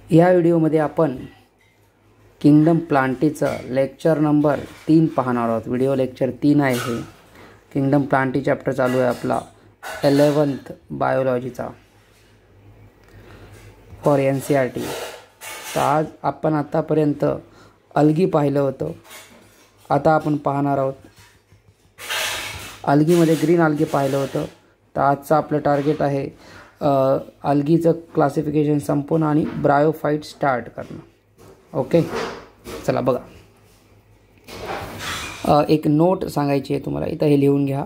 या व्हिडिओमध्ये आपण किंगडम प्लांटीचं लेक्चर नंबर 3 पाहणार आहोत। व्हिडिओ लेक्चर 3 आहे हे। किंगडम प्लांटी चॅप्टर चालू आहे आपला 11th बायोलॉजीचा फॉर NCERT। तर आज आपण आतापर्यंत अल्गी पाहिलं होतं, आता आपण पाहणार आहोत अल्गीमध्ये ग्रीन अल्गी पाहिलं होतं। तर आजचं आपलं टार्गेट आहे अल्गीचं क्लासिफिकेशन संपवणं आणि ब्रायोफाइट स्टार्ट करणं। ओके, चला बघा, एक नोट सांगायची आहे तुम्हाला, इथं हे लिहून घ्या।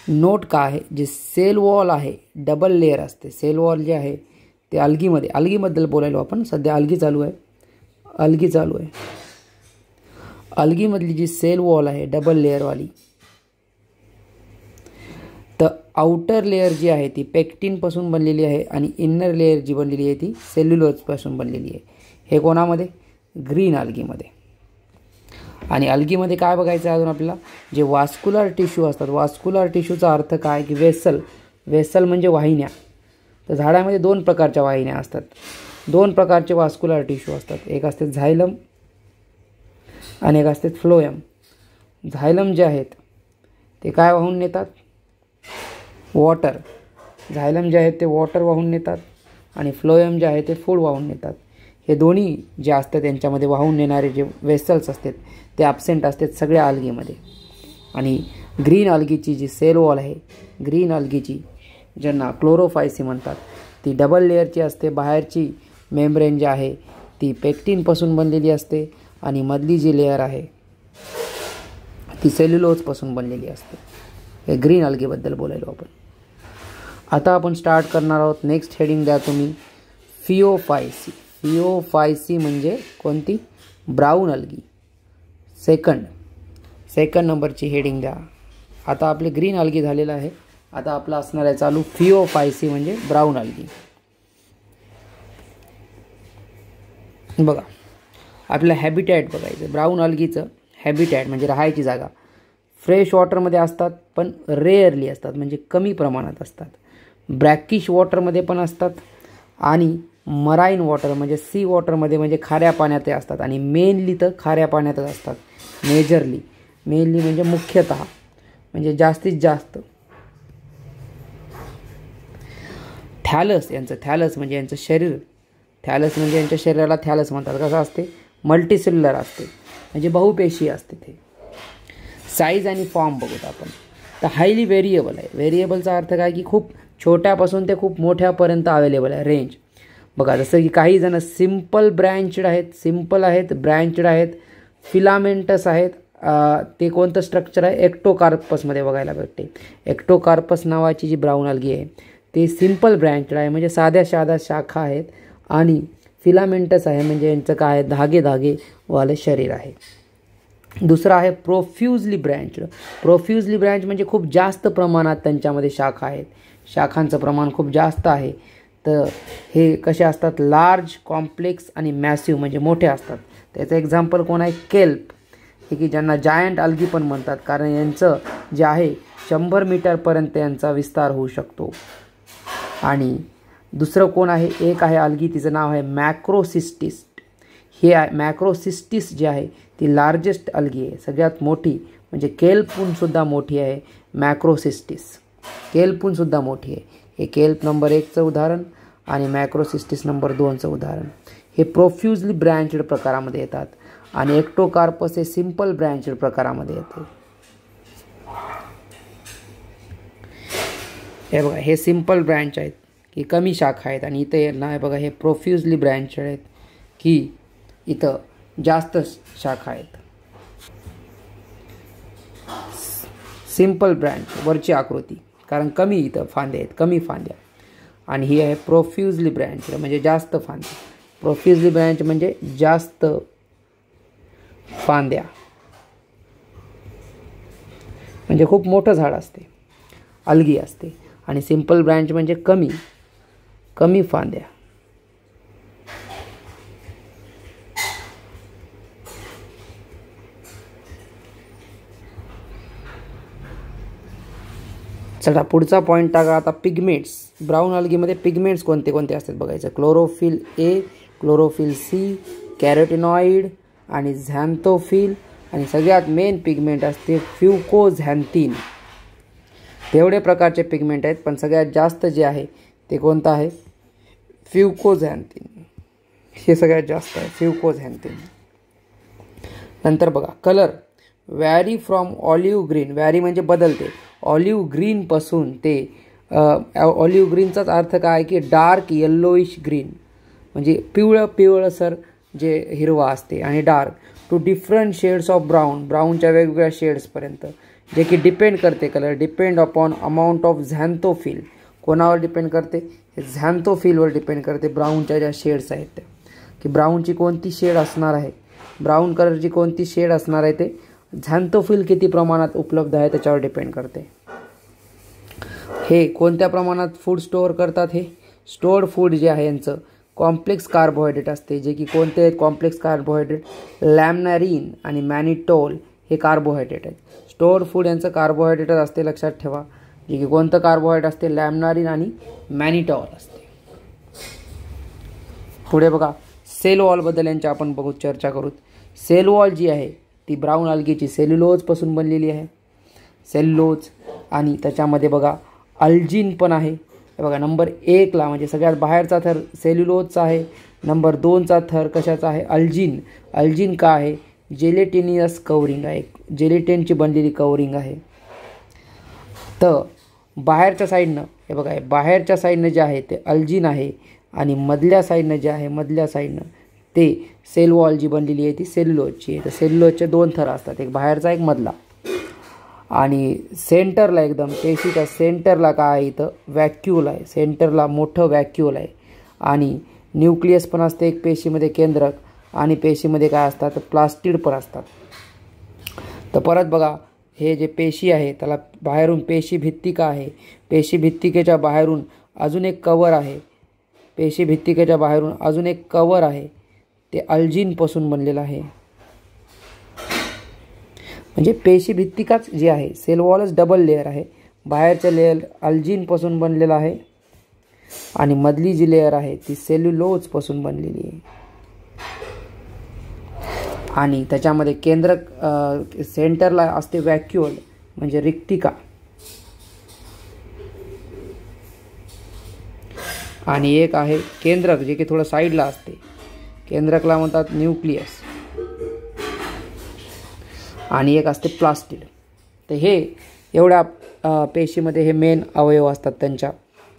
नोट का आहे, जे सेल वॉल आहे डबल लेयर असते। सेल वॉल जे आहे ते अल्गीबद्दल बोलायलो आपण। सध्या अल्गी चालू आहे। अल्गीमधली जी सेल वॉल आहे डबल लेयरवाली, तर आउटर लेयर जी आहे ती पेक्टिनपासून बनलेली आहे आणि इनर लेयर जी बनलेली आहे ती सेल्युलोजपासून बनलेली आहे। हे कोणामध्ये? ग्रीन अल्गीमध्ये। आणि अल्गीमध्ये काय बघायचं अजून आपल्याला, जे वास्क्युलर टिश्यू असतात। वास्क्युलर टिश्यूचा अर्थ काय की वेसल म्हणजे वाहिन्या। तर झाडामध्ये 2 प्रकारच्या वाहिन्या असतात, 2 प्रकारचे वास्क्युलर टिश्यू असतात। एक असते झायलम आणि एक असते फ्लोएम। झायलम जे आहेत ते काय वाहून नेतात? वॉटर। झायलम जे आहेत ते वॉटर वाहून नेतात आणि फ्लोएम जे आहे ते फूड वाहून नेतात। हे दोन्ही जे असतात त्यांच्यामध्ये वाहून नेणारे जे वेसल्स असतात ते ॲब्सेंट असतात सगळ्या अल्गीमध्ये। आणि ग्रीन अल्गीची जी सेल वॉल आहे, ग्रीन अल्गीची ज्यांना क्लोरोफायसी म्हणतात, ती डबल लेयरची असते। बाहेरची मेम्ब्रेन जी आहे ती पेक्टिनपासून बनलेली असते आणि मधली जी लेयर आहे ती सेल्युलोजपासून बनलेली असते। हे ग्रीन अल्गीबद्दल बोलायलो आपण। आता आपण स्टार्ट करणार आहोत। नेक्स्ट हेडिंग द्या तुम्ही, फिओफायसी। फिओफायसी म्हणजे कोणती? Brown algae. सेकंड नंबरची हेडिंग द्या। आता आपले ग्रीन अल्गी झालेलं आहे, आता आपलं असणार आहे चालू फिओफायसी म्हणजे ब्राऊन अल्गी। बघा, आपलं हॅबिटॅट बघायचं। ब्राऊन अल्गीचं हॅबिटॅट म्हणजे राहायची जागा फ्रेश वॉटरमध्ये असतात, पण रेअरली असतात, म्हणजे कमी प्रमाणात असतात। ब्रॅकिश वॉटरमध्ये पण असतात आणि मराईन वॉटर म्हणजे सी वॉटरमध्ये म्हणजे खाऱ्या पाण्यात ते असतात। आणि मेनली तर खाऱ्या पाण्यातच असतात। मेनली म्हणजे मुख्यतः, म्हणजे जास्तीत जास्त। थॅलस म्हणजे यांचं शरीर, थॅलस म्हणजे यांच्या शरीराला थॅलस म्हणतात। कसं असते? मल्टीसेल्युलर असते, म्हणजे बहुपेशी असते ते। साईज आणि फॉर्म बघूत आपण, तर हायली व्हेरिएबल आहे। व्हेरिएबलचा अर्थ काय की खूप छोट्यापासून ते खूप मोठ्यापर्यंत अवेलेबल आहे रेंज। बघा, जसं की काही जण सिम्पल ब्रँचड आहेत, फिलामेंटस आहेत। ते कोणतं स्ट्रक्चर आहे? एक्टोकार्पसमध्ये बघायला भेटते। एक्टोकार्पस नावाची जी ब्राऊन अल्गी आहे ते सिम्पल ब्रँचड आहे, म्हणजे साध्या शाखा आहेत। आणि फिलामेंटस आहे म्हणजे यांचं काय आहे? धागे वाले शरीर आहे। दुसरं आहे प्रोफ्युजली ब्रँच म्हणजे खूप जास्त प्रमाणात त्यांच्यामध्ये शाखा आहेत, शाखांचं प्रमाण खूप जास्त आहे। तर हे कसे असतात? लार्ज, कॉम्प्लेक्स आणि मॅसिव्ह म्हणजे मोठे असतात। त्याचं एक्झाम्पल कोण आहे? केल्प, हे की ज्यांना जायंट अल्गी पण म्हणतात, कारण यांचं जे आहे 100 मीटरपर्यंत यांचा विस्तार होऊ शकतो। आणि दुसरं कोण आहे? एक आहे अल्गी, तिचं नाव आहे मॅक्रोसिस्टिस। हे मॅक्रोसिस्टिस जी आहे ती लार्जेस्ट अल्गी आहे, सगळ्यात मोठी, म्हणजे केल्पहून सुद्धा मोठी आहे मॅक्रोसिस्टिस। केल्पहून मोठी आहे। हे केल्प नंबर 1चं उदाहरण आणि मॅक्रोसिस्टिस नंबर 2चं उदाहरण। हे प्रोफ्युजली ब्रँचड प्रकारामध्ये येतात आणि एक्टोकार्पस हे सिम्पल ब्रँचड प्रकारामध्ये येते। हे बघा, हे सिम्पल ब्रँच आहेत की कमी शाखा आहेत, आणि इथं ना बघा हे प्रोफ्युजली ब्रँचड आहेत की इथं जास्त शाखा आहेत। सिम्पल ब्रँच वरची आकृती, कारण कमी इथं फांद्या आहेत, कमी फांद्या। आणि ही आहे प्रोफ्युजली ब्रँच म्हणजे जास्त फांद्या। प्रोफ्युजली ब्रँच म्हणजे जास्त फांद्या, म्हणजे खूप मोठं झाड असते, अल्गी असते। आणि सिम्पल ब्रँच म्हणजे कमी फांद्या। चला पुढचा पॉईंट टाका आता, पिगमेंट्स। ब्राऊन अल्गीमध्ये पिगमेंट्स कोणते कोणते असतात बघायचं। क्लोरोफिल ए, क्लोरोफिल सी, कॅरोटिनॉइड आणि झॅन्थोफिल आणि सगळ्यात मेन पिगमेंट असते फ्युकोझॅन्थिन. तेवढे प्रकारचे पिगमेंट आहेत पण सगळ्यात जास्त जे आहे ते कोणतं आहे? फ्युकोझॅन्थिन. हे सगळ्यात जास्त आहे फ्युकोझॅन्थिन. नंतर बघा colour vary from olive green. Vary म्हणजे बदलते. ऑलिव्ह ग्रीनपासून ते ऑलिव्ह ग्रीनचाच अर्थ काय की डार्क येल्लोइश ग्रीन म्हणजे पिवळसर जे हिरवा असते आणि dark to different shades of brown. ब्राऊनच्या वेगवेगळ्या शेड्सपर्यंत जे की डिपेंड करते colour depend upon amount of xanthophyll. कोणावर डिपेंड करते? झॅन्थोफिलवर डिपेंड करते. ब्राऊनच्या ज्या शेड्स आहेत त्या की ब्राऊनची कोणती शेड असणार आहे, ब्राऊन कलरची कोणती शेड असणार आहे ते झॅन्थोफिल किती प्रमाणात उपलब्ध आहे त्याच्यावर डिपेंड करते. हे कोणत्या प्रमाणात फूड स्टोअर करतात? हे स्टोअर्ड फूड जे आहे यांचं कॉम्प्लेक्स कार्बोहायड्रेट असते. जे की कोणते आहेत कॉम्प्लेक्स कार्बोहायड्रेट? लॅमनारिन आणि मॅनिटोल हे कार्बोहायड्रेट आहेत. स्टोअर्ड फूड यांचं कार्बोहायड्रेटच असते लक्षात ठेवा. जे की कोणतं कार्बोहायड्रेट असते? लॅमनारिन आणि मॅनिटोल असते. पुढे बघा सेल वॉलबद्दल यांच्या आपण बघू चर्चा करू. सेल वॉल जी आहे ती ब्राऊन अल्गीची सेल्युलोजपासून बनलेली आहे. सेल्युलोज आणि त्याच्यामध्ये बघा अल्जिन पण आहे. हे बघा नंबर 1ला म्हणजे सगळ्यात बाहेरचा थर सेल्युलोजचा आहे. नंबर 2चा थर कशाचा आहे? अल्जिन. अल्जिन का आहे? जेलेटिनियस कवरिंग आहे. जेलेटिनची बनलेली कवरिंग आहे. तर बाहेरच्या साईडनं हे बघा बाहेरच्या साईडनं जे आहे ते अल्जिन आहे आणि मधल्या साईडनं जे आहे मधल्या साईडनं ते सेल वॉल जी बनलेली आहे ती सेल्युलोजची आहे. तर सेल्युलोजचे 2 थर असतात, एक बाहेरचा एक मधला. आणि सेंटरला एकदम पेशीच्या सेंटरला काय आहे? इथं व्हॅक्यूल आहे. सेंटरला मोठं व्हॅक्यूल आहे आणि न्यूक्लियस पण असते एक पेशीमध्ये केंद्रक आणि पेशीमध्ये काय असतात? प्लास्टिड पण असतात. तर परत बघा हे जे पेशी आहे त्याला बाहेरून पेशी भित्तिका आहे. पेशी भित्तिकेच्या बाहेरून अजून एक कवर आहे. पेशी भित्तिकेच्या बाहेरून अजून एक कवर आहे. ते अल्जिनपासून बनलेलं आहे. म्हणजे पेशी भित्तिकाच जी आहे सेल वॉलच डबल लेअर आहे. बाहेरचं लेअर अल्जिनपासून बनलेलं आहे आणि मधली जी लेअर आहे ती सेल्युलोजपासून बनलेली आहे. आणि त्याच्यामध्ये केंद्रक सेंटरला असते व्हॅक्यूल म्हणजे रिक्तिका आणि एक आहे केंद्रक जे की थोडं साईडला असते. केंद्रकला म्हणतात न्यूक्लियस आणि एक असते प्लास्टिड. तर हे एवढ्या पेशीमध्ये हे मेन अवयव असतात त्यांच्या.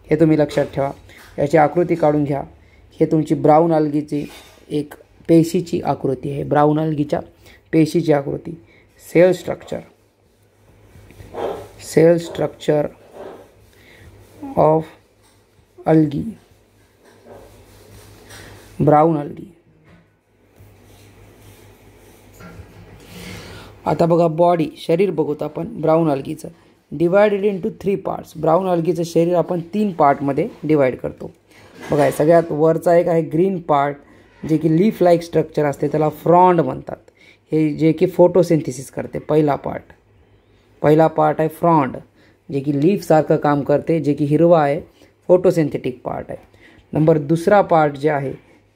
हे तुम्ही लक्षात ठेवा. याची आकृती काढून घ्या. हे तुमची ब्राऊन अल्गीची एक पेशीची आकृती आहे. ब्राऊन अल्गीच्या पेशीची आकृती. Cell structure of algae. Brown algae. आता बघा बॉडी शरीर बघूत आपण ब्राऊन अल्गीचं. Divided into 3 parts. ब्राऊन अल्गीचं शरीर आपण 3 पार्टमध्ये डिवाइड करतो. बघा सगळ्यात वरचा एक आहे ग्रीन पार्ट जे की लीफ लाईक स्ट्रक्चर असते त्याला फ्रॉन्ड म्हणतात. हे जे की फोटोसिंथेसिस करते. पहिला पार्ट आहे फ्रॉन्ड जे की लीफसारखं काम करते जे की हिरवा आहे फोटोसिंथेटिक पार्ट आहे. नंबर दुसरा पार्ट जे आहे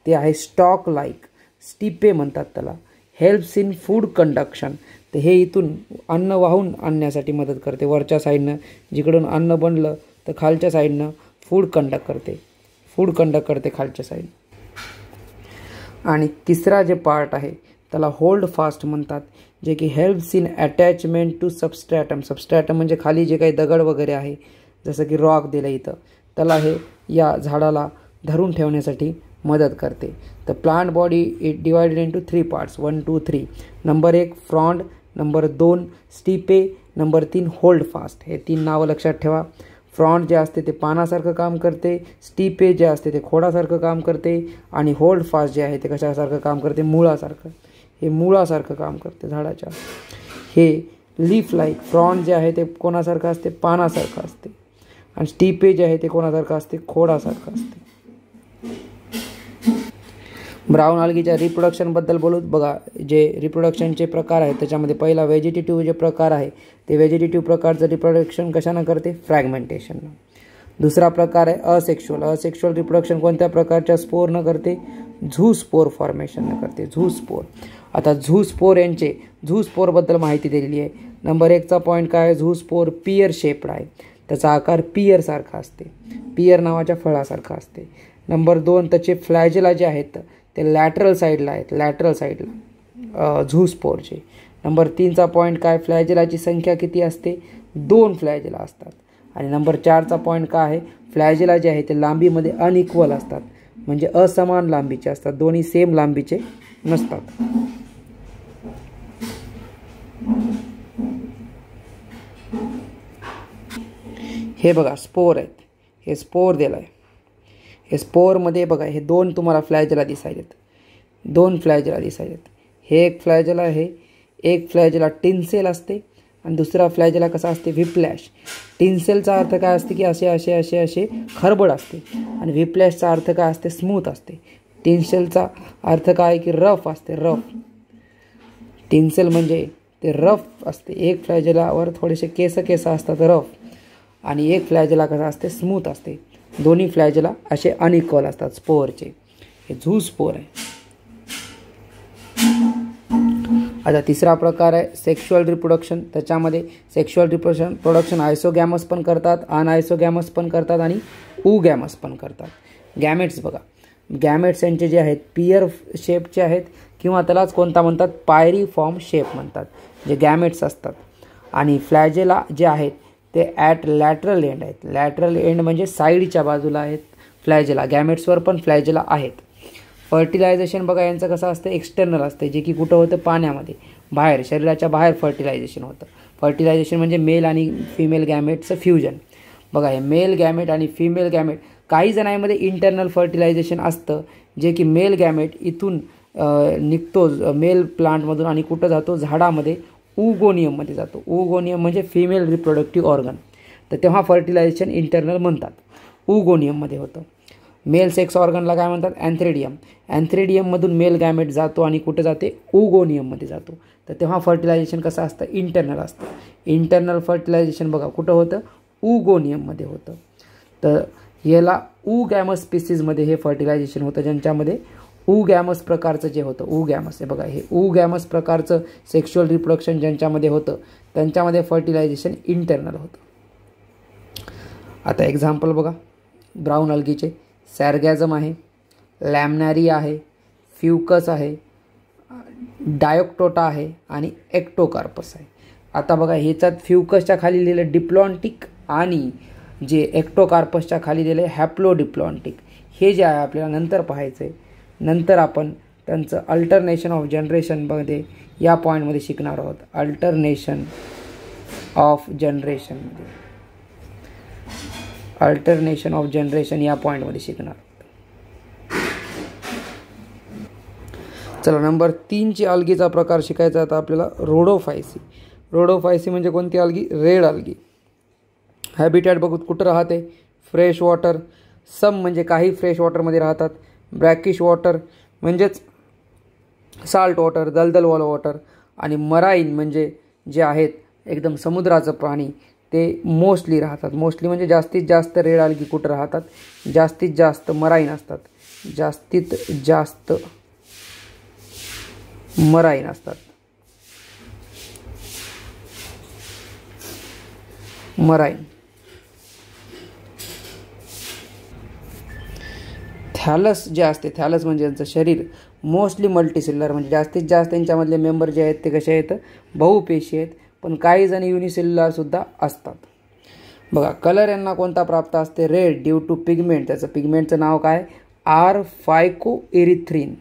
ते आहे स्टॉक लाईक स्टिपे म्हणतात त्याला. Helps in food conduction. तर हे इथून अन्न वाहून आणण्यासाठी मदत करते. वरच्या साईडनं जिकडून अन्न बनलं तर खालच्या साईडनं फूड कंडक्ट करते खालच्या साईड. आणि तिसरा जे पार्ट आहे त्याला होल्ड फास्ट म्हणतात जे की हेल्प्स इन अटॅचमेंट टू सबस्ट्रॅटम. सबस्ट्रॅटम म्हणजे खाली जे काही दगड वगैरे आहे जसं की रॉक दिलं इथं त्याला हे या झाडाला धरून ठेवण्यासाठी मदत करते. तर plant body it divided into 3 parts 1 2 3. Number 1 frond, number 2 stipe, number 3 holdfast. हे 3 नावं लक्षात ठेवा. फ्रॉन्ड जे असते ते पानासारखं काम करते, स्टिपे जे असते ते खोडासारखं काम करते आणि होल्ड फास्ट जे आहे ते कशासारखं काम करते? मुळासारखं. हे मुळासारखं काम करते झाडाच्या. हे लीफ लाईक. फ्रॉन्ड जे आहे ते कोणासारखं असते? पानासारखं असते. आणि स्टिपे जे आहे ते कोणासारखं असते? खोडासारखं असते. ब्राऊन अल्गीच्या रिप्रोडक्शनबद्दल बोलू. बघा जे रिप्रोडक्शनचे प्रकार आहेत त्याच्यामध्ये पहिला व्हेजिटेटिव्ह जे प्रकार आहे ते व्हेजिटेटिव्ह प्रकारचं रिप्रोडक्शन कशानं करते? फ्रॅगमेंटेशननं. दुसरा प्रकार आहे असेक्शुअल. असेक्शुअल रिप्रोडक्शन कोणत्या प्रकारच्या स्पोरनं करते? झूस्पोर फॉर्मेशन करते, झूस्पोर. आता झूस्पोर यांचे झूस्पोरबद्दल माहिती दिलेली आहे. नंबर 1चा पॉईंट काय आहे, झूस्पोर पियर शेप्ड आहे, त्याचा आकार पियरसारखा असते, पियर नावाच्या फळासारखा असते. नंबर 2, त्याचे फ्लॅजेला जे आहेत ते लॅटरल साईडला आहेत, लॅटरल साईडला झूस्पोरचे. नंबर 3चा पॉईंट काय, फ्लॅजेलाची संख्या किती असते, 2 फ्लॅजेला असतात. आणि नंबर 4चा पॉईंट काय आहे, फ्लॅजेला जे आहे ते लांबीमध्ये अनइक्वल असतात, म्हणजे असमान लांबीचे असतात, दोन्ही सेम लांबीचे नसतात. हे बघा स्पोर आहेत, हे स्पोर दिलं आहे. हे स्पोरमध्ये बघा हे 2 तुम्हाला फ्लॅजेला दिसायलेत, 2 फ्लॅजेला दिसायलेत. हे एक फ्लॅजेला आहे, एक फ्लॅजेला टिन्सेल असते आणि दुसरा फ्लॅजेला कसा असते, व्हिप्लॅश. टिन्सेलचा अर्थ काय असते की असे असे असे असे खरबड असते आणि व्हिप्लॅशचा अर्थ काय असते, स्मूथ असते. टिन्सेलचा अर्थ काय की रफ असते, रफ. टिन्सेल म्हणजे ते रफ असते. एक फ्लॅजेलावर थोडेसे केस असतात रफ आणि एक फ्लॅजेला कसा असते, स्मूथ असते. दोन्ही फ्लॅजेला असे अनइक्वल असतात स्पोअरचे. हे झूस्पोर आहे. आता तिसरा प्रकार आहे सेक्शुअल रिप्रोडक्शन. त्याच्यामध्ये सेक्शुअल रिप्रोडक्शन आयसोगॅमस पण करतात, अनआयसोगॅमस पण करतात आणि उगॅमस पण करतात. गॅमेट्स बघा, गॅमेट्स यांचे जे आहेत पियर शेपचे आहेत किंवा त्यालाच कोणता म्हणतात, पायरी फॉर्म शेप म्हणतात, जे गॅमेट्स असतात. आणि फ्लॅजेला जे आहेत ते ॲट लॅटरल एंड आहेत. लॅटरल एंड म्हणजे साईडच्या बाजूला आहेत फ्लॅजेला. गॅमेट्सवर पण फ्लॅजेला आहेत. फर्टिलायझेशन बघा यांचं कसं असतं, एक्सटर्नल असते, जे की कुठं होतं, पाण्यामध्ये, बाहेर, शरीराच्या बाहेर फर्टिलायझेशन होतं. फर्टिलायझेशन म्हणजे मेल आणि फिमेल गॅमेटचं फ्युजन. बघा हे मेल गॅमेट आणि फिमेल गॅमेट, काही जणांमध्ये इंटरनल फर्टिलायझेशन असतं, जे की मेल गॅमेट इथून निघतो मेल प्लांटमधून आणि कुठं जातो, झाडामध्ये, उगोनियममध्ये जातो. उगोनियम म्हणजे फिमेल रिप्रोडक्टिव्ह ऑर्गन. तर तेव्हा फर्टिलायझेशन इंटरनल म्हणतात, उगोनियममध्ये होतं. मेल सेक्स ऑर्गनला काय म्हणतात, अँथ्रेडियम. अँथ्रेडियममधून मेल गॅमेट जातो आणि कुठं जाते, उगोनियममध्ये जातो. तर तेव्हा फर्टिलायझेशन कसं असतं, इंटरनल असतं. इंटरनल फर्टिलायझेशन बघा कुठं होतं, उगोनियममध्ये होतं. तर याला उगॅमस स्पीसीजमध्ये हे फर्टिलायझेशन होतं, ज्यांच्यामध्ये उगॅमस प्रकारचं जे होतं, उगॅमस आहे बघा, हे उगॅमस प्रकारचं सेक्शुअल रिप्रोडक्शन ज्यांच्यामध्ये होतं त्यांच्यामध्ये फर्टिलायझेशन इंटरनल होतं. आता एक्झाम्पल बघा ब्राऊन अल्गीचे, सॅरगॅझम आहे, लॅमनॅरी आहे, फ्युकस आहे, डायोक्टोटा आहे आणि एक्टोकार्पस आहे. आता बघा ह्याच्यात फ्युकसच्या खाली लिहिलं डिप्लॉन्टिक आणि जे एक्टोकार्पसच्या खाली दिले हॅप्लोडिप्लॉन्टिक. हे जे आहे आपल्याला नंतर पाहायचं आहे. नंतर आपण त्यांचं अल्टरनेशन ऑफ जनरेशनमध्ये या पॉईंटमध्ये शिकणार आहोत. अल्टरनेशन ऑफ जनरेशनमध्ये, अल्टरनेशन ऑफ जनरेशन या पॉईंटमध्ये शिकणार आहोत. चला नंबर 3ची अल्गीचा प्रकार शिकायचा आता आपल्याला, रोडोफायसी. रोडोफायसी म्हणजे कोणती अल्गी, रेड अल्गी. हॅबिटॅट बघू कुठं राहते, फ्रेश वॉटर. सम म्हणजे काही फ्रेश वॉटरमध्ये राहतात. ब्रॅकिश वॉटर म्हणजेच साल्ट वॉटर, दलदल वॉटर. आणि मराईन म्हणजे जे आहेत एकदम समुद्राचं पाणी, ते मोस्टली राहतात. मोस्टली म्हणजे जास्तीत जास्त रेड अल्गी कुठं राहतात, जास्तीत जास्त मराईन असतात, जास्तीत जास्त मराईन असतात. मराईन. थॅलस जे असते, थॅलस म्हणजे यांचं शरीर मोस्टली मल्टीसेल्युलर, म्हणजे जास्तीत जास्त त्यांच्यामधले मेंबर जे आहेत ते कसे आहेत, बहुपेशी आहेत. पण काही जण युनिसेल्युलरसुद्धा असतात. बघा कलर यांना कोणता प्राप्त असते, रेड, ड्यू टू पिगमेंट. त्याचं पिगमेंटचं नाव काय, आर फायकोएरिथ्रिन.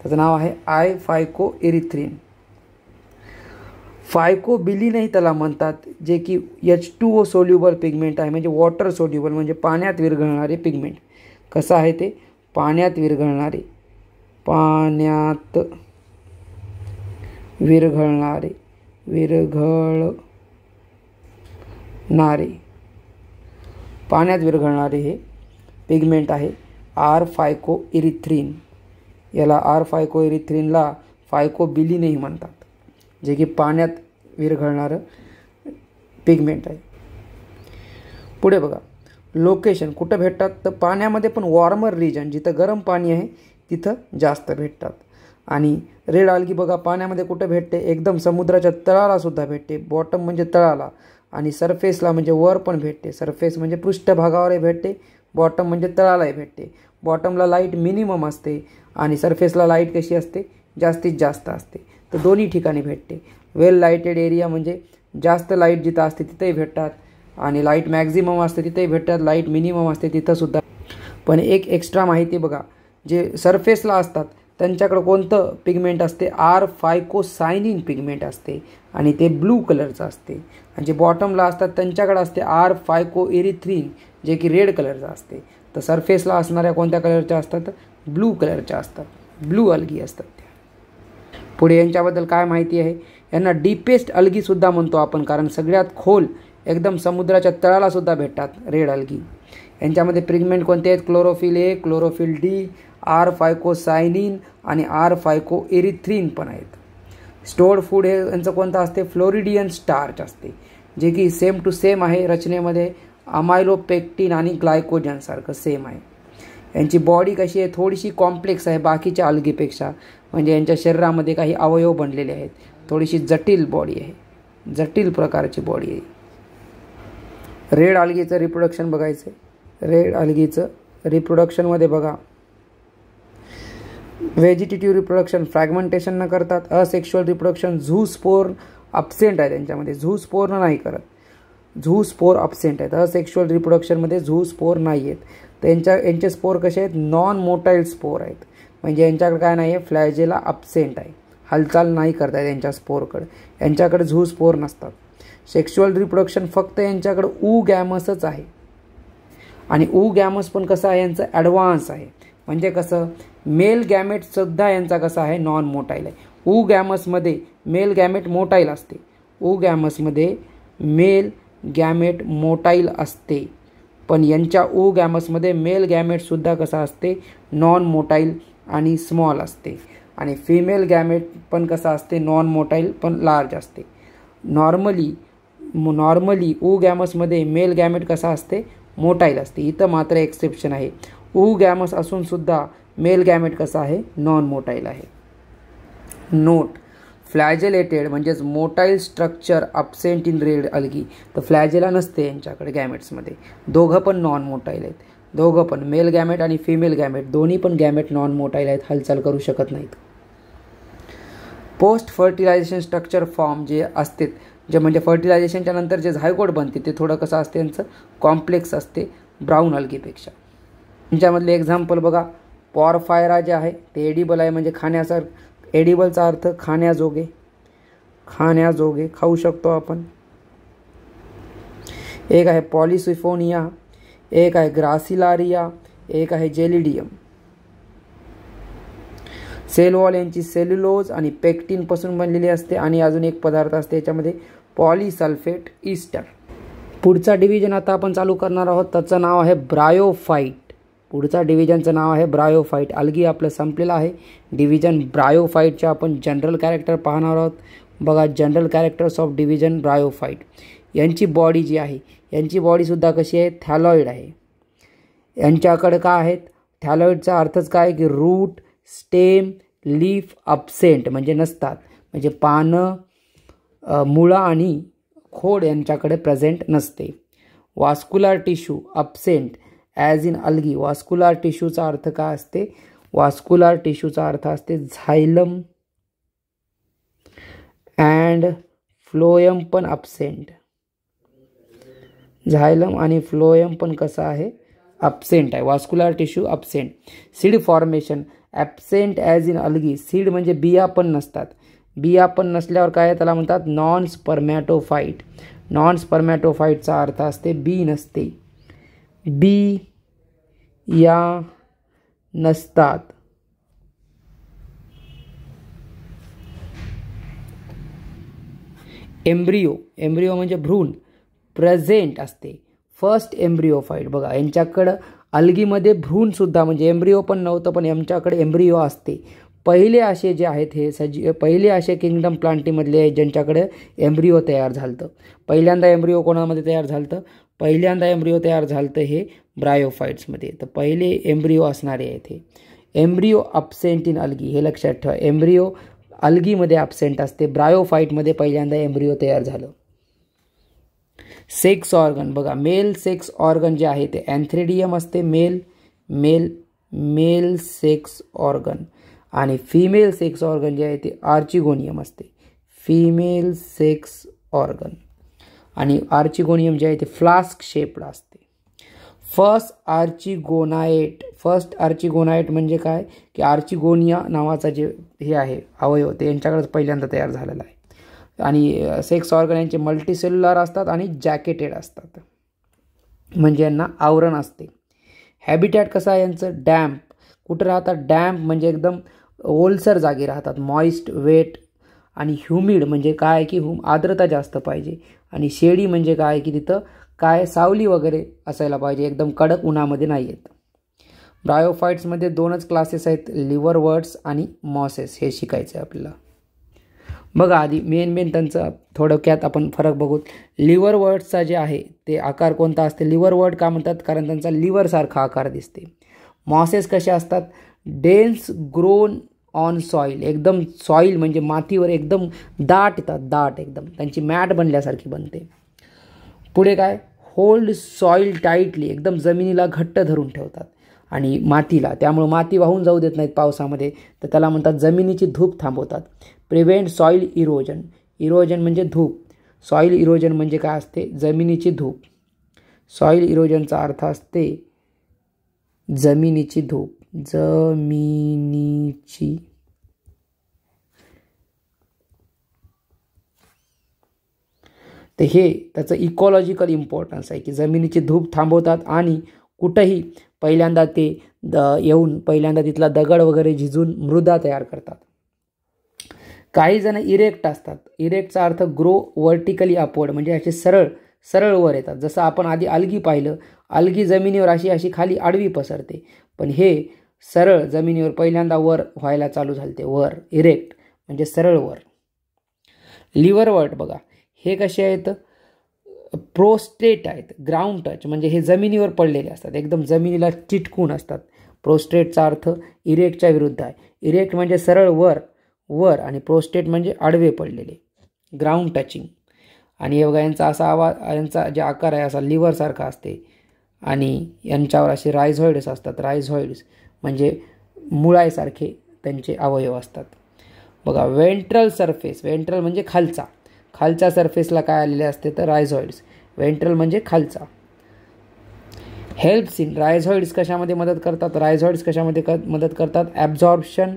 त्याचं नाव आहे आय फायकोएरिथ्रिन. फायकोबिलिनही त्याला म्हणतात, जे की H2O सोल्युबल पिगमेंट आहे, म्हणजे वॉटर सोल्युबल, म्हणजे पाण्यात विरघळणारे पिगमेंट. कसं आहे ते, पाण्यात विरघळणारे, पाण्यात विरघळणारे, पाण्यात विरघळणारे हे पिगमेंट आहे आर फायकोएरिथ्रिन. याला आर फायकोएरिथ्रिनला फायकोबिलिनही म्हणतात, जे की पाण्यात विरघळणारं पिगमेंट आहे. पुढे बघा लोकेशन कुठं भेटतात, तर पाण्यामध्ये पण वॉर्मर रिजन, जिथं गरम पाणी आहे तिथं जास्त भेटतात. आणि रेड आल्गी बघा पाण्यामध्ये कुठं भेटते, एकदम समुद्राच्या तळाला सुद्धा भेटते. बॉटम म्हणजे तळाला, आणि सरफेसला म्हणजे वर पण भेटते. सरफेस म्हणजे पृष्ठभागावरही भेटते, बॉटम म्हणजे तळालाही भेटते. बॉटमला लाईट मिनिमम असते आणि सरफेसला लाईट कशी असते, जास्तीत जास्त असते. तर दोन्ही ठिकाणी भेटते. वेल लाईटेड एरिया म्हणजे जास्त लाईट जिथं असते तिथंही भेटतात, आणि लाईट मॅक्झिमम असते तिथंही भेटतात, लाईट मिनिमम असते तिथंसुद्धा. पण एक एक्स्ट्रा माहिती बघा, जे सरफेसला असतात त्यांच्याकडं कोणतं पिगमेंट असते, आर फायकोसायनिन पिगमेंट असते, आणि ते ब्लू कलरचं असते. आणि जे बॉटमला असतात त्यांच्याकडे असते आर फायकोइरिथ्रिन, जे की रेड कलरचं असते. तर सरफेसला असणाऱ्या कोणत्या कलरच्या असतात, ब्लू कलरच्या असतात, ब्लू अल्गी असतात त्या. पुढे यांच्याबद्दल काय माहिती आहे, यांना डीपेस्ट अल्गीसुद्धा म्हणतो आपण, कारण सगळ्यात खोल एकदम समुद्राच्या तळाला सुद्धा भेटतात रेड अल्गी. यांच्यामध्ये पिगमेंट कोणते आहेत, chlorophyll A, chlorophyll D, R फायकोसायनिन आणि आर फायकोइरिथ्रिन पण आहेत. स्टोर्ड फूड हे यांचं कोणतं असते, फ्लोरिडियन स्टार्च असते, जे की सेम टू सेम आहे रचनेमध्ये, अमायलोपेक्टिन आणि ग्लायकोजनसारखं सेम आहे. यांची बॉडी कशी आहे, थोडीशी कॉम्प्लेक्स आहे बाकीच्या अल्गीपेक्षा, म्हणजे यांच्या शरीरामध्ये काही अवयव बनलेले आहेत, थोडीशी जटिल बॉडी आहे, जटिल प्रकारची बॉडी आहे. रेड अल्गीचं रिप्रोडक्शन बघायचं. रेड अल्गीचं रिप्रोडक्शनमध्ये बघा, व्हेजिटेटिव्ह रिप्रोडक्शन फ्रॅगमेंटेशन न करतात. असेक्शुअल रिप्रोडक्शन झूस्पोर अब्सेंट आहे त्यांच्यामध्ये, झूस्पोर नाही करत, झूस्पोर अब्सेंट आहेत. असेक्शुअल रिप्रोडक्शनमध्ये झूस्पोर नाही आहेत. तर यांचे स्पोर कसे आहेत, नॉन मोटाईल स्पोर आहेत, म्हणजे यांच्याकडे काय नाही आहे, फ्लॅजेला अब्सेंट आहे, हालचाल नाही करतायत यांच्या स्पोरकडे, यांच्याकडे झूस्पोर नसतात. सेक्शुअल रिप्रोडक्शन फक्त यांच्याकडे गॅमसच आहे, आणि गॅमस पण कसं आहे, यांचं ॲडव्हान्स आहे. म्हणजे कसं, मेल गॅमेटसुद्धा यांचा कसा आहे, नॉन मोटाईल आहे. गॅमसमध्ये मेल गॅमेट मोटाईल असते, गॅमसमध्ये मेल गॅमेट मोटाईल असते, पण यांच्या गॅमसमध्ये मेल गॅमेटसुद्धा कसा असते, नॉन मोटाईल आणि स्मॉल असते. आणि फिमेल गॅमेट पण कसा असते, नॉन मोटाईल पण लार्ज असते. नॉर्मली गॅमसमध्ये मेल गॅमेट कसा असते, मोटाईल असते. इथं मात्र एक्सेप्शन आहे, गॅमस असून सुद्धा मेल गॅमेट कसा आहे, नॉन मोटाईल आहे. नोट, फ्लॅजेलेटेड म्हणजेच motile structure absent in red algae. तर फ्लॅजेला नसते यांच्याकडे गॅमेट्समध्ये, दोघं पण नॉन मोटाईल आहेत, दोघं पण मेल गॅमेट आणि फिमेल गॅमेट दोन्ही पण गॅमेट नॉन मोटाईल आहेत, हालचाल करू शकत नाहीत. पोस्ट फर्टिलायझेशन स्ट्रक्चर फॉर्म जे असते, जे म्हणजे फर्टिलायझेशनच्या नंतर जे झायगोट बनते ते थोडं कसं असते, यांचं कॉम्प्लेक्स असते ब्राऊन अल्गीपेक्षा. त्यांच्यामधले एक्झाम्पल बघा, पॉरफायरा जे आहे ते एडिबल आहे, म्हणजे खाण्यासारखं. एडिबलचा अर्थ खाण्याजोगे, खाण्याजोगे खाऊ शकतो आपण. एक आहे पॉलिसिफोनिया, एक आहे ग्रासिलारिया, एक आहे जेलिडियम. सेल वॉल यांची सेल्युलोज आणि पेक्टिन पासून बनलेली असते, आणि अजून एक पदार्थ असते याच्यामध्ये, पॉलिसल्फेट ईस्टर. पुढचा डिव्हिजन आता आपण चालू करणार आहोत, त्याचं नाव आहे ब्रायोफाईट. पुढचा डिव्हिजनचं नाव आहे ब्रायोफाईट. अल्गी आपलं संपलेलं आहे. डिव्हिजन ब्रायोफाईटच्या आपण जनरल कॅरेक्टर पाहणार आहोत. बघा, जनरल कॅरेक्टर्स ऑफ डिव्हिजन ब्रायोफाईट. यांची बॉडी जी आहे, यांची बॉडीसुद्धा कशी आहे, थॅलॉइड आहे. यांच्याकडे काय आहेत, थॅलॉइडचा अर्थच काय की रूट, स्टेम, लीफ अब्सेंट म्हणजे नसतात, म्हणजे पानं, मुळा आणि खोड यांच्याकडे प्रेझेंट नसते. Vascular tissue absent as in algae. Vascular टिश्यूचा अर्थ काय असते, वास्क्युलर टिश्यूचा अर्थ असते झायलम अँड फ्लोएम पण अब्सेंट. झायलम आणि फ्लोएम पण कसा आहे, अब्सेंट आहे. Vascular tissue absent. Seed formation absent as in algae. Seed म्हणजे बिया पण नसतात. बिया पण नसल्यावर काय, त्याला म्हणतात नॉन स्पर्मॅटोफाईट. नॉन स्पर्मॅटोफाईटचा अर्थ असते बी नसते, बी या नसतात. एम्ब्रिओ, एम्ब्रिओ म्हणजे भ्रूण, प्रेझेंट असते. फर्स्ट एम्ब्रिओफाईट. बघा, यांच्याकडं अल्गीमध्ये भ्रूणसुद्धा म्हणजे एम्ब्रिओ पण नव्हतं, पण यांच्याकडे एम्ब्रिओ असते. पहिले असे जे आहेत हे पहिले असे किंगडम प्लांटीमधले आहेत ज्यांच्याकडे एम्ब्रिओ तयार झालं. पहिल्यांदा एम्ब्रिओ कोणामध्ये तयार झालं, पहिल्यांदा एम्ब्रिओ तयार झालं हे ब्रायोफाईट्समध्ये. तर पहिले एम्ब्रिओ असणारे आहेत हे. एम्ब्रिओ अब्सेंट इन अल्गी, हे लक्षात ठेवा. एम्ब्रिओ अल्गीमध्ये अब्सेंट असते, ब्रायोफाईटमध्ये पहिल्यांदा एम्ब्रिओ तयार झालं. सेक्स ऑर्गन बघा, मेल सेक्स ऑर्गन जे आहे ते एन्थ्रेडियम असते, मेल सेक्स ऑर्गन. आणि फिमेल सेक्स ऑर्गन जे आहे ते आर्चिगोनियम असते, फिमेल सेक्स ऑर्गन. आणि आर्चिगोनियम जे आहे ते फ्लास्क शेप्ड असते. फर्स्ट आर्चिगोनाइट म्हणजे काय की आर्चिगोनिया नावाचा जे हे आहे अवयव ते यांच्याकडेच पहिल्यांदा तयार झालेला आहे. आणि सेक्स ऑर्गन यांचे मल्टीसेल्युलर असतात आणि जॅकेटेड असतात, म्हणजे यांना आवरण असते. हॅबिटॅट कसं आहे यांचं, डॅम्प. कुठं राहतात, डॅम्प म्हणजे एकदम ओलसर जागी राहतात, मॉइस्ट, वेट. आणि ह्युमिड म्हणजे काय की आर्द्रता जास्त पाहिजे. आणि शेडी म्हणजे काय की तिथं काय सावली वगैरे असायला पाहिजे, एकदम कडक उन्हामध्ये नाही येत. ब्रायोफाईट्समध्ये 2च क्लासेस आहेत, लिव्हरवर्ट्स आणि मॉसेस. हे शिकायचं आहे आपल्याला. बघा आधी मेन त्यांचा थोडक्यात आपण फरक बघू. लिव्हरवर्ट्सचा जे आहे ते आकार कोणता असते, लिव्हरवर्ट का म्हणतात कारण त्यांचा लिव्हरसारखा आकार दिसते. मॉसेस कसे असतात, डेन्स ग्रोन ऑन सॉईल, एकदम सॉईल म्हणजे मातीवर एकदम दाट येतात, दाट एकदम, त्यांची मॅट बनल्यासारखी बनते. पुढे काय, होल्ड सॉईल टाईटली, एकदम जमिनीला घट्ट धरून ठेवतात आणि मातीला, त्यामुळे माती वाहून जाऊ देत नाहीत पावसामध्ये, तर त्याला म्हणतात जमिनीची धूप थांबवतात. प्रिव्हेंट सॉईल इरोजन, इरोजन म्हणजे धूप, सॉईल इरोजन म्हणजे काय असते, जमिनीची धूप. सॉईल इरोजनचा अर्थ असते जमिनीची धूप, जमिनीची. तर हे त्याचं इकॉलॉजिकल इम्पॉर्टन्स आहे की जमिनीची धूप थांबवतात आणि कुठंही पहिल्यांदा ते येऊन पहिल्यांदा तिथला दगड वगैरे झिजून मृदा तयार करतात. काही जण इरेक्ट असतात, इरेक्टचा अर्थ ग्रो वर्टिकली अपवर्ड, म्हणजे असे सरळ वर येतात. जसं आपण आधी अल्गी पाहिलं, अल्गी जमिनीवर अशी खाली आडवी पसरते, पण हे सरळ जमिनीवर पहिल्यांदा वर व्हायला चालू झालते, वर, इरेक्ट म्हणजे सरळ वर. लिव्हरवर्ट बघा, हे कसे आहेत, प्रोस्ट्रेट आहेत, ग्राउंड टच म्हणजे हे जमिनीवर पडलेले असतात, एकदम जमिनीला चिटकून असतात. प्रोस्ट्रेटचा अर्थ इरेक्टच्या विरुद्ध आहे. इरेक्ट म्हणजे सरळ वर आणि प्रोस्ट्रेट म्हणजे आडवे पडलेले, ग्राउंड टचिंग. आणि हे बघा यांचा असा आवाज, यांचा जे आकार आहे असा लिव्हरसारखा असते आणि यांच्यावर असे रायझॉइड्स असतात. रायझॉइड्स म्हणजे मुळासारखे त्यांचे अवयव असतात. बघा वेंट्रल सरफेस, वेंट्रल म्हणजे खालच्या सरफेसला काय आलेले असते तर रायझॉइड्स, वेंट्रल म्हणजे खालचा. हेल्प्स इन, रायझॉइड्स कशामध्ये मदत करतात, रायझॉइड्स कशामध्ये मदत करतात, ॲब्झॉर्प्शन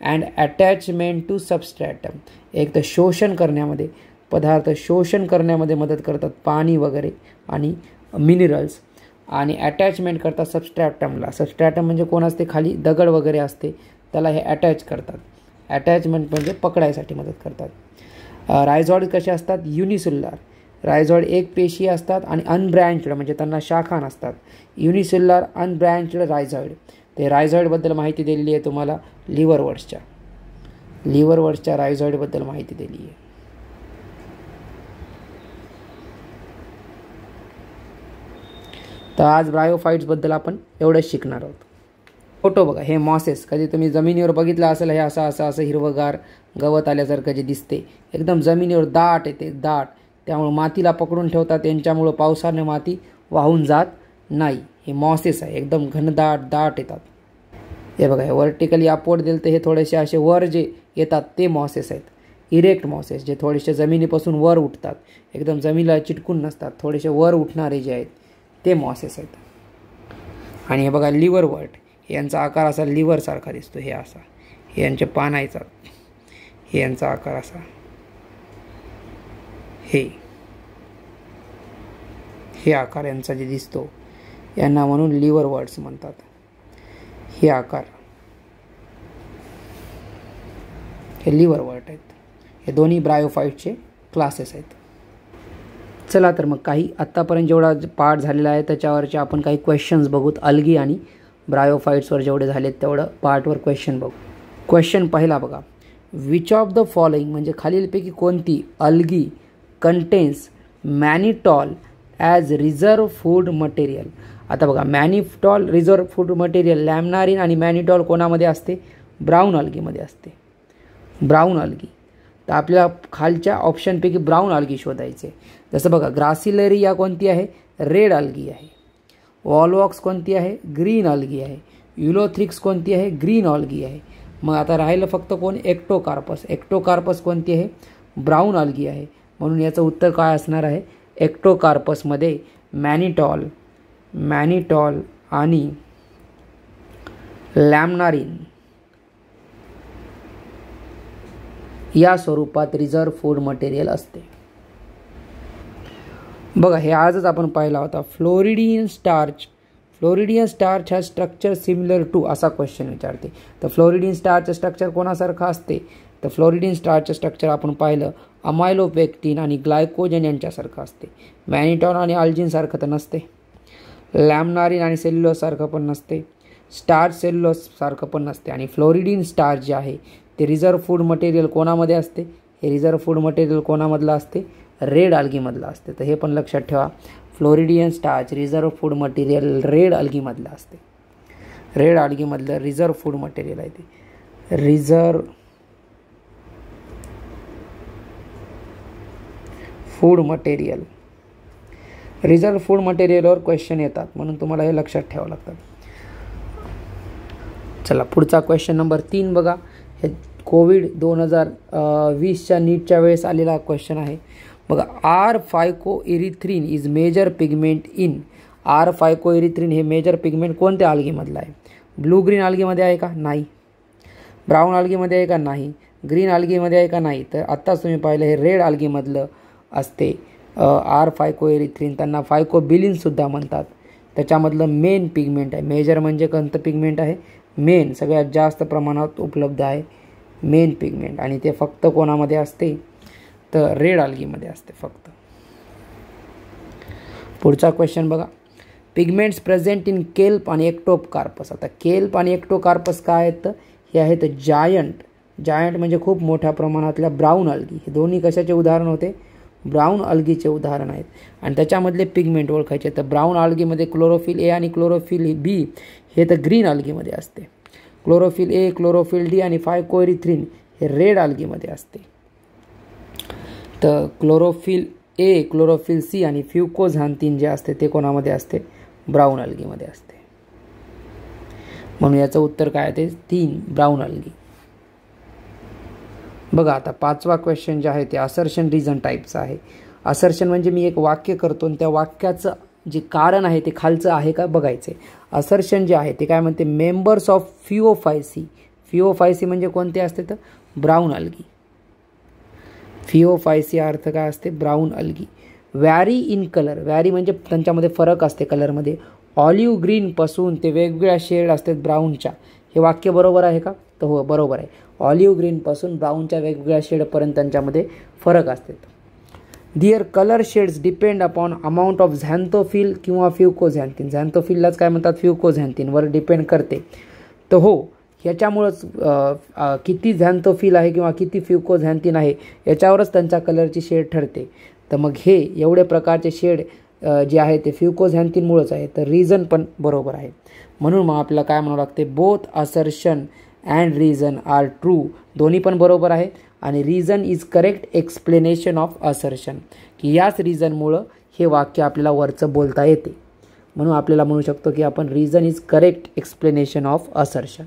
अँड अटॅचमेंट टू सबस्ट्रॅटम, एक तर शोषण करण्यामध्ये, पदार्थ शोषण करण्यामध्ये मदत करतात, पाणी वगैरे आणि मिनरल्स. आणि अटॅचमेंट करतात सबस्ट्रॅटमला, सबस्ट्रॅटम म्हणजे कोण असते, खाली दगड वगैरे असते त्याला हे अटॅच करतात. अटॅचमेंट म्हणजे पकडायसाठी मदत करतात. रायझॉइड कसे असतात, युनिसेल्युलर, रायझॉइड एक पेशी असतात आणि अनब्रँच्ड म्हणजे त्यांना शाखा नसतात. युनिसेल्युलर अनब्रँच्ड रायझॉइड. ते रायझॉइडबद्दल माहिती दिलेली आहे तुम्हाला लिव्हरवर्ट्सच्या रायझॉइडबद्दल माहिती दिली आहे. तर आज ब्रायोफाईट्सबद्दल आपण एवढंच शिकणार आहोत. फोटो बघा, हे मॉसेस कधी तुम्ही जमिनीवर बघितलं असेल, हे असं हिरवगार गवत आल्यासारखं जे दिसते, एकदम जमिनीवर दाट येते, दाट, त्यामुळे मातीला पकडून ठेवतात, यांच्यामुळं पावसाने माती वाहून जात नाही. हे मॉसेस आहे, एकदम दाट येतात. हे बघा, हे वर्टिकली अपवर्ड दिलं तर हे थोडेसे असे वर जे येतात ते मॉसेस आहेत. इरेक्ट मॉसेस जे थोडेसे जमिनीपासून वर उठतात, एकदम जमिनीला चिटकून नसतात, थोडेसे वर उठणारे जे आहेत ते मॉसेस आहेत. आणि हे बघा लिव्हरवर्ट, यांचा आकार असा लिव्हरसारखा दिसतो, हे असा, हे यांचे पान आहेत, हे यांचा आकार असा, हे आकार यांचा जे दिसतो यांना म्हणून लिव्हरवर्ट्स म्हणतात. हे आकार हे लिव्हरवर्ट आहेत. हे दोन्ही ब्रायोफाईटचे क्लासेस आहेत. चला तर मग काही आत्तापर्यंत जेवढा पार्ट झालेला आहे त्याच्यावरचे आपण काही क्वेश्चन्स बघूत. अल्गी आणि ब्रायोफाईट्सवर जेवढे झालेत तेवढं पार्टवर क्वेश्चन बघू. क्वेश्चन पहिला बघा, विच ऑफ द फॉलोइंग म्हणजे खालीलपैकी कोणती algae contains mannitol as reserve food material. आता बघा mannitol reserve food material laminarin आणि मॅनिटॉल कोणामध्ये असते? ब्राऊन अल्गीमध्ये असते. Brown algae. तर आपल्याला खालच्या ऑप्शनपैकी ब्राऊन अल्गी शोधायचे. जसं बघा ग्रासिलरिया कोणती आहे? रेड अल्गी आहे. वॉलवॉक्स कोणती आहे? ग्रीन अल्गी आहे. युलोथ्रिक्स कोणती आहे? ग्रीन अल्गी आहे. मग आता राहिलं फक्त कोण? एक्टोकार्पस. एक्टोकार्पस कोणती आहे? ब्राऊन अल्गी आहे. म्हणून याचं उत्तर काय असणार आहे? एक्टोकार्पसमध्ये मॅनिटॉल आणि लॅमनारिन या स्वरूपात रिझर्व फूड मटेरियल असते. बघा हे आजच आपण पाहिला होता. फ्लोरिडियन स्टार्च हा स्ट्रक्चर सिमिलर टू असा क्वेश्चन विचारते. तर फ्लोरिडियन स्टार्चचं स्ट्रक्चर कोणासारखं असते? तर फ्लोरिडियन स्टार्चचं स्ट्रक्चर आपण पाहिलं अमायलोपेक्टिन आणि ग्लायकोजन यांच्यासारखं असते. मॅनिटॉल आणि अल्जिनसारखं तर नसते. लॅमनारिन आणि सेल्युलोजसारखं पण नसते. स्टार्च सेल्युलोजसारखं पण नसते. आणि फ्लोरिडियन स्टार्च जे आहे ते रिझर्व फूड मटेरियल कोणामध्ये असते? हे रिझर्व फूड मटेरियल कोणामधलं असते? रेड अल्गीमधलं असते. तर हे पण लक्षात ठेवा. Floridean starch reserve food material red अल्गीमधलं असते. रेड अल्गीमधलं रिझर्व फूड मटेरियल आहे ते. रिझर्व फूड मटेरियलवर क्वेश्चन येतात म्हणून तुम्हाला हे लक्षात ठेवावं लागतं. चला पुढचा क्वेश्चन नंबर 3 बघा. हे कोविड 2020च्या नीटच्या वेळेस आलेला क्वेश्चन आहे. बघा R phycoerythrin is major pigment in. R phycoerythrin हे मेजर पिगमेंट कोणत्या अल्गीमधलं आहे? ब्लू ग्रीन अल्गीमध्ये आहे का? नाही. ब्राऊन अल्गीमध्ये आहे का? नाही. ग्रीन अल्गीमध्ये आहे का? नाही. तर आत्ताच तुम्ही पाहिलं हे रेड अल्गीमधलं असते. आर फायकोइरिथ्रिन त्यांना फायकोबिलिनसुद्धा म्हणतात. त्याच्यामधलं मेन पिगमेंट आहे. मेजर म्हणजे कोणतं पिगमेंट आहे? मेन सगळ्यात जास्त प्रमाणात उपलब्ध आहे मेन पिगमेंट. आणि ते फक्त कोणामध्ये असते? तर रेड अल्गीमध्ये असते फक्त. पुढचा क्वेश्चन बघा. पिगमेंट्स प्रेझेंट इन केल्प आणि एक्टोकार्पस. आता केल्प आणि एक्टोकार्पस काय आहेत? हे आहेत जायंट म्हणजे खूप मोठ्या प्रमाणातल्या ब्राऊन अल्गी. हे दोन्ही कशाचे उदाहरण होते? ब्राऊन अल्गीचे उदाहरण आहेत. आणि त्याच्यामधले पिगमेंट ओळखायचे. तर ब्राऊन अल्गीमध्ये क्लोरोफिल ए आणि क्लोरोफिल बी हे तर ग्रीन अल्गीमध्ये असते. क्लोरोफिल ए, क्लोरोफिल डी आणि फायकोइरिथ्रिन हे रेड अल्गीमध्ये असते. तर क्लोरोफिल ए, क्लोरोफिल सी आणि फ्युकोझॅन्थिन जे असते ते कोणामध्ये असते? ब्राऊन अल्गीमध्ये असते. म्हणून याचं उत्तर काय आहे? ते 3 ब्राऊन अल्गी. बघा आता 5वा क्वेश्चन जे आहे ते असर्शन रिझन टाईपचं आहे. असर्शन म्हणजे मी एक वाक्य करतो आणि त्या वाक्याचं जे कारण आहे ते खालचं आहे का बघायचं आहे. असर्शन जे आहे ते काय म्हणते? मेंबर्स ऑफ फिओफायसी म्हणजे कोणते असते? तर ब्राऊन अल्गी. फिओफायसी अर्थ काय असते? Brown algae. Vary in colour. Vary म्हणजे त्यांच्यामध्ये फरक असते कलरमध्ये. ऑलिव्ह ग्रीनपासून ते वेगवेगळ्या शेड असतात ब्राऊनच्या. हे वाक्य बरोबर आहे का? तर हो बरोबर आहे. ऑलिव्ह ग्रीनपासून ब्राऊनच्या वेगवेगळ्या शेडपर्यंत त्यांच्यामध्ये फरक असतात. Their colour shades depend upon amount of xanthophyll किंवा फ्युकोझॅन्थिन. झॅन्थोफिललाच काय म्हणतात? फ्युकोझॅन्थिनवर डिपेंड करते. तर हो ह्याच्यामुळंच किती झॅन्थोफिल आहे किंवा किती फ्युकोझॅन्थिन आहे याच्यावरच त्यांच्या कलरची शेड ठरते. तर मग हे एवढे प्रकारचे शेड जे आहे ते फ्युकोझॅन्थिनमुळंच आहे. तर रिझन पण बरोबर आहे. म्हणून मग आपल्याला काय म्हणावं लागते? Both assertion and reason are true. दोन्ही पण बरोबर आहे. आणि reason is correct explanation of assertion. की याच रिझनमुळं हे वाक्य आपल्याला वरचं बोलता येते. म्हणून आपल्याला म्हणू शकतो की आपण reason is correct explanation of assertion.